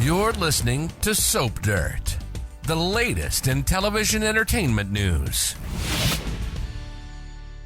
You're listening to Soap Dirt, the latest in television entertainment news.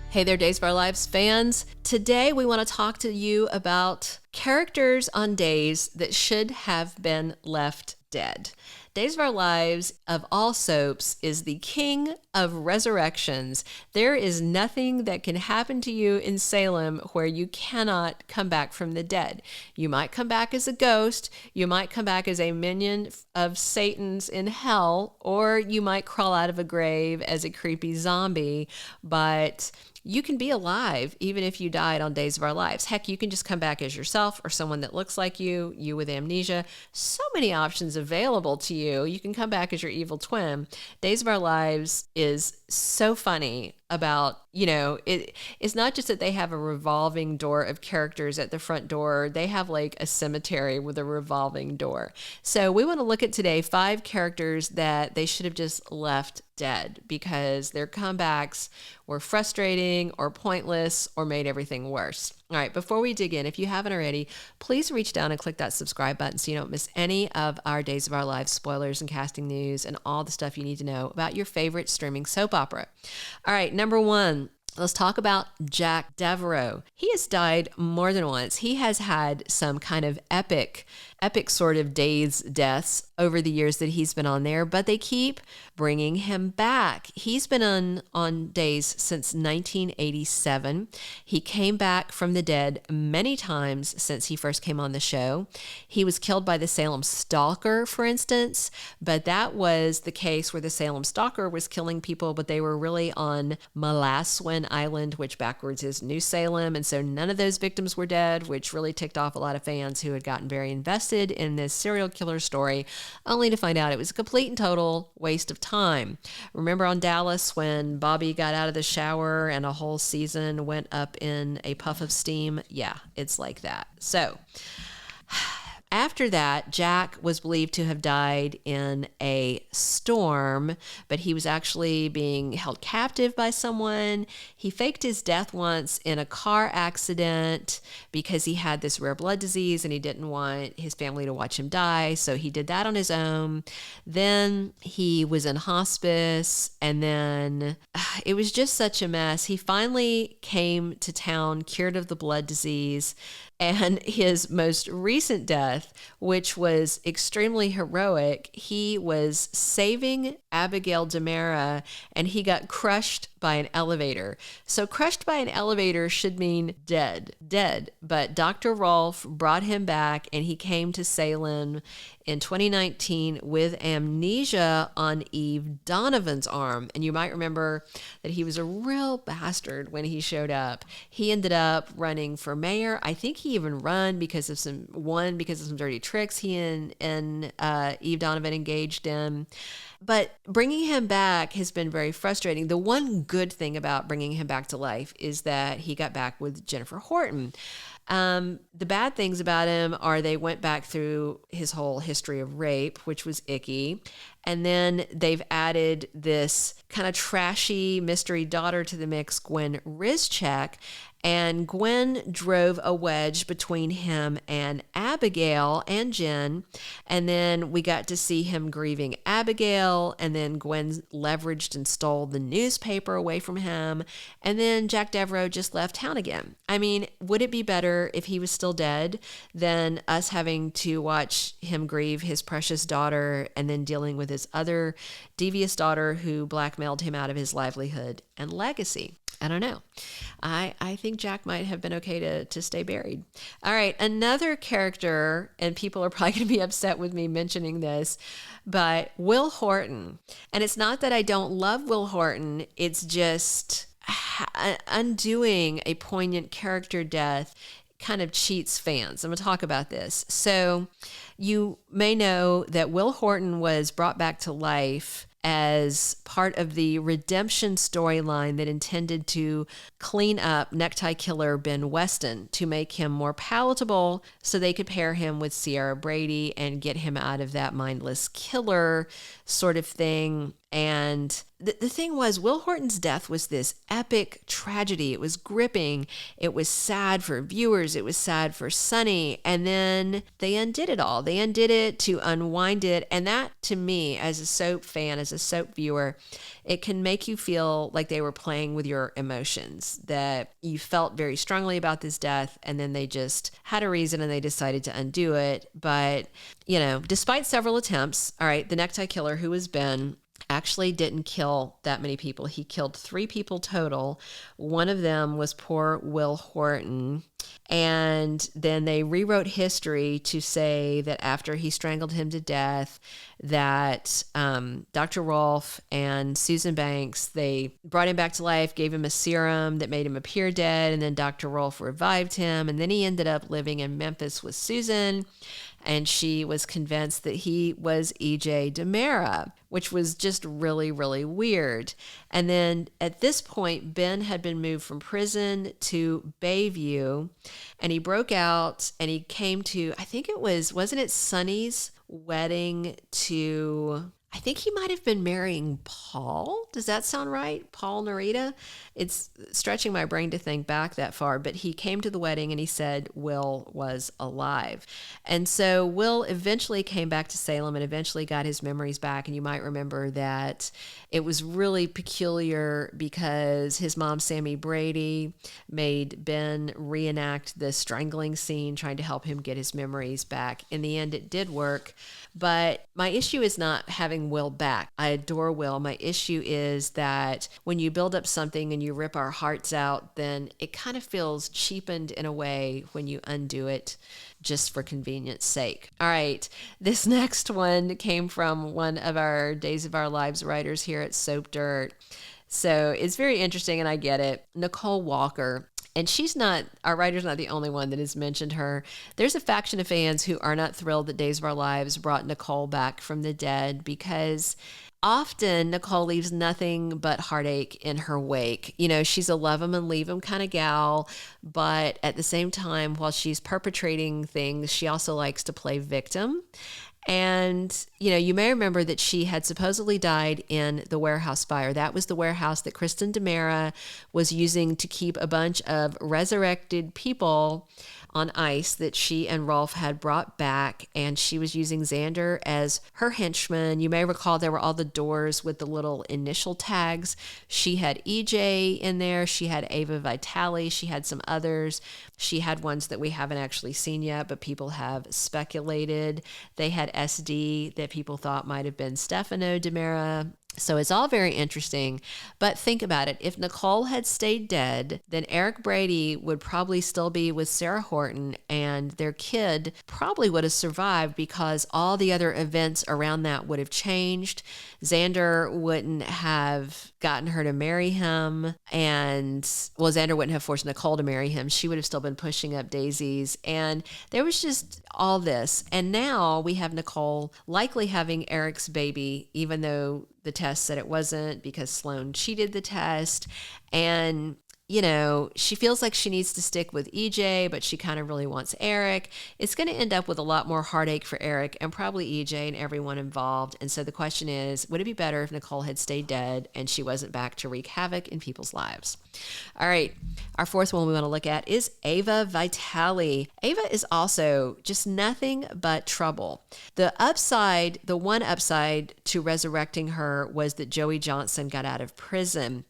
Hey there, Days of Our Lives fans. Today we want to talk to you about characters on days that should have been left dead. Days of Our Lives, of all soaps, is the king of resurrections. There is nothing that can happen to you in Salem where you cannot come back from the dead. You might come back as a ghost, you might come back as a minion of Satan's in hell, or you might crawl out of a grave as a creepy zombie, but you can be alive even if you died on Days of Our Lives. Heck, you can just come back as yourself or someone that looks like you with amnesia. So many options available to you. You can come back as your evil twin. Days of Our Lives is so funny about, it's not just that they have a revolving door of characters at the front door. They have like a cemetery with a revolving door. So we want to look at today 5 characters that they should have just left dead because their comebacks were frustrating or pointless or made everything worse. All right, before we dig in, if you haven't already, please reach down and click that subscribe button so you don't miss any of our Days of Our Lives spoilers and casting news and all the stuff you need to know about your favorite streaming soap opera. All right, number 1. Let's talk about Jack Deveraux. He has died more than once. He has had some kind of epic sort of deaths over the years that he's been on there, but they keep bringing him back. He's been on days since 1987. He came back from the dead many times since he first came on the show. He was killed by the Salem Stalker, for instance, but that was the case where the Salem Stalker was killing people, but they were really on Molaswin Island, which backwards is New Salem, and so none of those victims were dead, which really ticked off a lot of fans who had gotten very invested in this serial killer story, only to find out it was a complete and total waste of time. Remember on Dallas when Bobby got out of the shower and a whole season went up in a puff of steam? Yeah, it's like that. So after that, Jack was believed to have died in a storm, but he was actually being held captive by someone. He faked his death once in a car accident because he had this rare blood disease and he didn't want his family to watch him die, so he did that on his own. Then he was in hospice, and then it was just such a mess. He finally came to town cured of the blood disease. And his most recent death, which was extremely heroic, he was saving Abigail Demerara and he got crushed by an elevator. So crushed by an elevator should mean dead. But Dr. Rolfe brought him back and he came to Salem in 2019 with amnesia on Eve Donovan's arm. And you might remember that he was a real bastard when he showed up. He ended up running for mayor. I think he even won because of some dirty tricks he and Eve Donovan engaged in. But bringing him back has been very frustrating. The one good thing about bringing him back to life is that he got back with Jennifer Horton. The bad things about him are they went back through his whole history of rape, which was icky. And then they've added this kind of trashy mystery daughter to the mix, Gwen Rizchak. And Gwen drove a wedge between him and Abigail and Jen. And then we got to see him grieving Abigail. And then Gwen leveraged and stole the newspaper away from him. And then Jack Deveraux just left town again. I mean, would it be better if he was still dead than us having to watch him grieve his precious daughter and then dealing with his other devious daughter who blackmailed him out of his livelihood and legacy? I don't know. I think Jack might have been okay to stay buried. All right, another character, and people are probably going to be upset with me mentioning this, but Will Horton. And it's not that I don't love Will Horton. It's just undoing a poignant character death kind of cheats fans. I'm going to talk about this. So you may know that Will Horton was brought back to life as part of the redemption storyline that intended to clean up necktie killer Ben Weston to make him more palatable so they could pair him with Ciara Brady and get him out of that mindless killer sort of thing. And the thing was, Will Horton's death was this epic tragedy. It was gripping. It was sad for viewers. It was sad for Sonny. And then they undid it all. They undid it to unwind it. And that, to me, as a soap fan, as a soap viewer, it can make you feel like they were playing with your emotions, that you felt very strongly about this death, and then they just had a reason and they decided to undo it. But, despite several attempts, all right, the necktie killer, who was Ben, actually didn't kill that many people. He killed 3 people total. One of them was poor Will Horton. And then they rewrote history to say that after he strangled him to death, that Dr. Rolfe and Susan Banks, they brought him back to life, gave him a serum that made him appear dead, and then Dr. Rolfe revived him, and then he ended up living in Memphis with Susan, and she was convinced that he was E.J. Devereaux, which was just really, really weird. And then at this point, Ben had been moved from prison to Bayview, and he broke out and he came to, I think it wasn't it Sonny's wedding to, I think he might have been marrying Paul. Does that sound right? Paul Narita? It's stretching my brain to think back that far, but he came to the wedding and he said Will was alive. And so Will eventually came back to Salem and eventually got his memories back. And you might remember that it was really peculiar because his mom, Sammy Brady, made Ben reenact the strangling scene, trying to help him get his memories back. In the end, it did work. But my issue is not having Will back. I adore Will. My issue is that when you build up something and you rip our hearts out, then it kind of feels cheapened in a way when you undo it just for convenience sake. All right, this next one came from one of our Days of Our Lives writers here at Soap Dirt. So it's very interesting, and I get it. Nicole Walker. And our writer's not the only one that has mentioned her. There's a faction of fans who are not thrilled that Days of Our Lives brought Nicole back from the dead because often Nicole leaves nothing but heartache in her wake. She's a love 'em and leave 'em kind of gal, but at the same time, while she's perpetrating things, she also likes to play victim. And, you may remember that she had supposedly died in the warehouse fire. That was the warehouse that Kristen DiMera was using to keep a bunch of resurrected people on ice that she and Rolfe had brought back, and she was using Xander as her henchman. You may recall there were all the doors with the little initial tags. She had EJ in there. She had Ava Vitale. She had some others. She had ones that we haven't actually seen yet, but people have speculated. They had SD that people thought might have been Stefano DiMera. So it's all very interesting, but think about it. If Nicole had stayed dead, then Eric Brady would probably still be with Sarah Horton, and their kid probably would have survived because all the other events around that would have changed. Xander wouldn't have gotten her to marry him, and, Xander wouldn't have forced Nicole to marry him. She would have still been pushing up daisies, and there was just all this. And now we have Nicole likely having Eric's baby, even though the test said it wasn't because Sloan cheated the test. And, she feels like she needs to stick with EJ, but she kind of really wants Eric. It's going to end up with a lot more heartache for Eric and probably EJ and everyone involved. And so the question is, would it be better if Nicole had stayed dead and she wasn't back to wreak havoc in people's lives? All right, our fourth one we want to look at is Ava Vitale. Ava is also just nothing but trouble. The one upside to resurrecting her was that Joey Johnson got out of prison.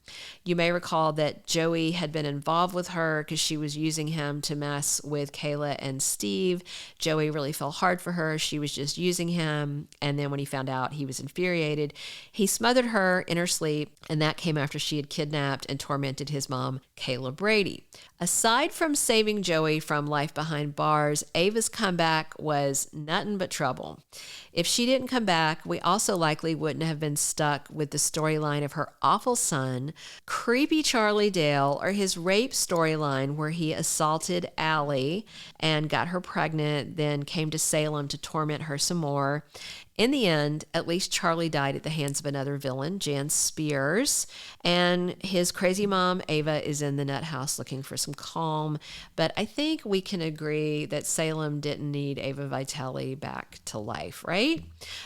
You may recall that Joey had been involved with her because she was using him to mess with Kayla and Steve. Joey really fell hard for her. She was just using him. And then when he found out, he was infuriated. He smothered her in her sleep, and that came after she had kidnapped and tormented his mom, Kayla Brady. Aside from saving Joey from life behind bars, Ava's comeback was nothing but trouble. If she didn't come back, we also likely wouldn't have been stuck with the storyline of her awful son, creepy Charlie Dale, or his rape storyline where he assaulted Allie and got her pregnant, then came to Salem to torment her some more. In the end, at least Charlie died at the hands of another villain, Jan Spears, and his crazy mom, Ava, is in the nut house looking for some calm. But I think we can agree that Salem didn't need Ava Vitale back to life, right?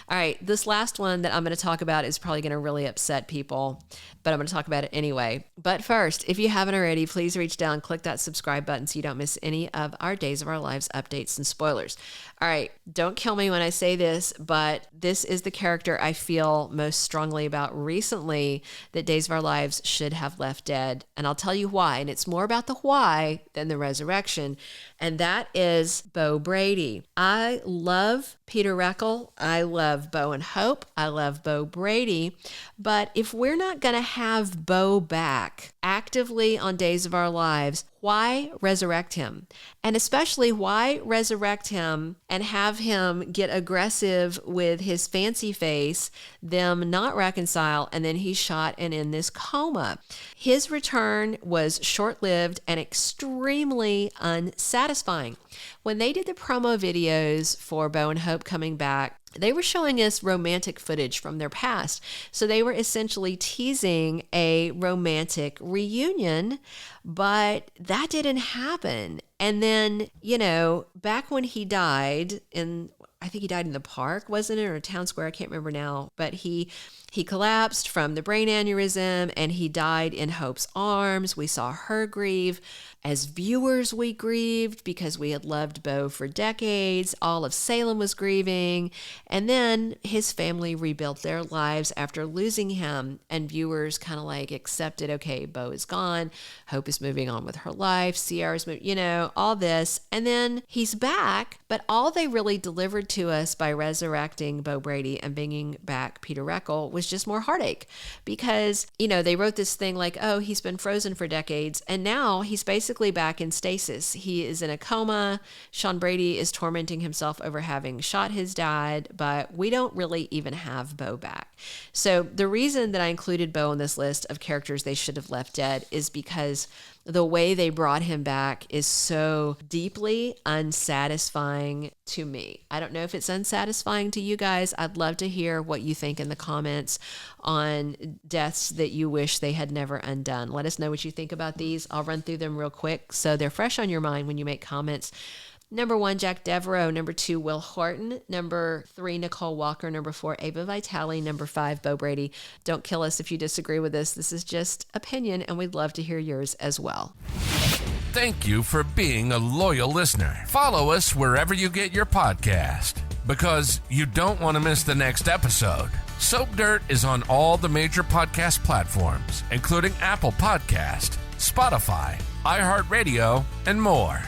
All right, this last one that I'm going to talk about is probably going to really upset people, but I'm going to talk about it anyway. But first, if you haven't already, please reach down, click that subscribe button so you don't miss any of our Days of Our Lives updates and spoilers. All right, don't kill me when I say this, but this is the character I feel most strongly about recently that Days of Our Lives should have left dead. And I'll tell you why. And it's more about the why than the resurrection. And that is Beau Brady. I love Peter Reckle. I love Beau and Hope. I love Beau Brady. But if we're not going to have Beau back actively on Days of Our Lives, why resurrect him? And especially, why resurrect him and have him get aggressive with his fancy face, them not reconcile, and then he's shot and in this coma? His return was short-lived and extremely unsatisfying. When they did the promo videos for Beau and Hope coming back, they were showing us romantic footage from their past. So they were essentially teasing a romantic reunion, but that didn't happen. And then, back when he died I think he died in the park, wasn't it? Or town square, I can't remember now. But he collapsed from the brain aneurysm and he died in Hope's arms. We saw her grieve. As viewers, we grieved because we had loved Beau for decades. All of Salem was grieving. And then his family rebuilt their lives after losing him. And viewers kind of accepted, okay, Beau is gone. Hope is moving on with her life. Sierra's moving, all this. And then he's back. But all they really delivered to us by resurrecting Beau Brady and bringing back Peter Reckle was just more heartache. Because, they wrote this thing oh, he's been frozen for decades. And now he's basically back in stasis. He is in a coma. Sean Brady is tormenting himself over having shot his dad, but we don't really even have Beau back. So the reason that I included Beau on this list of characters they should have left dead is because the way they brought him back is so deeply unsatisfying to me. I don't know if it's unsatisfying to you guys. I'd love to hear what you think in the comments on deaths that you wish they had never undone. Let us know what you think about these. I'll run through them real quick so they're fresh on your mind when you make comments. Number 1, Jack Deveraux. Number 2, Will Horton. Number 3, Nicole Walker. Number 4, Ava Vitale. Number 5, Beau Brady. Don't kill us if you disagree with this. This is just opinion, and we'd love to hear yours as well. Thank you for being a loyal listener. Follow us wherever you get your podcast, because you don't want to miss the next episode. Soap Dirt is on all the major podcast platforms, including Apple Podcast, Spotify, iHeartRadio, and more.